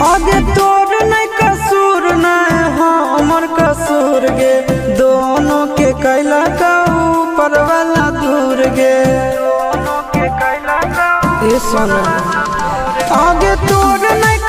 आगे तोर नहीं कसूर नहीं हमर कसूर गे दोनों के कैला का ऊपर वाला दूर गे ये सुन आगे तोर नहीं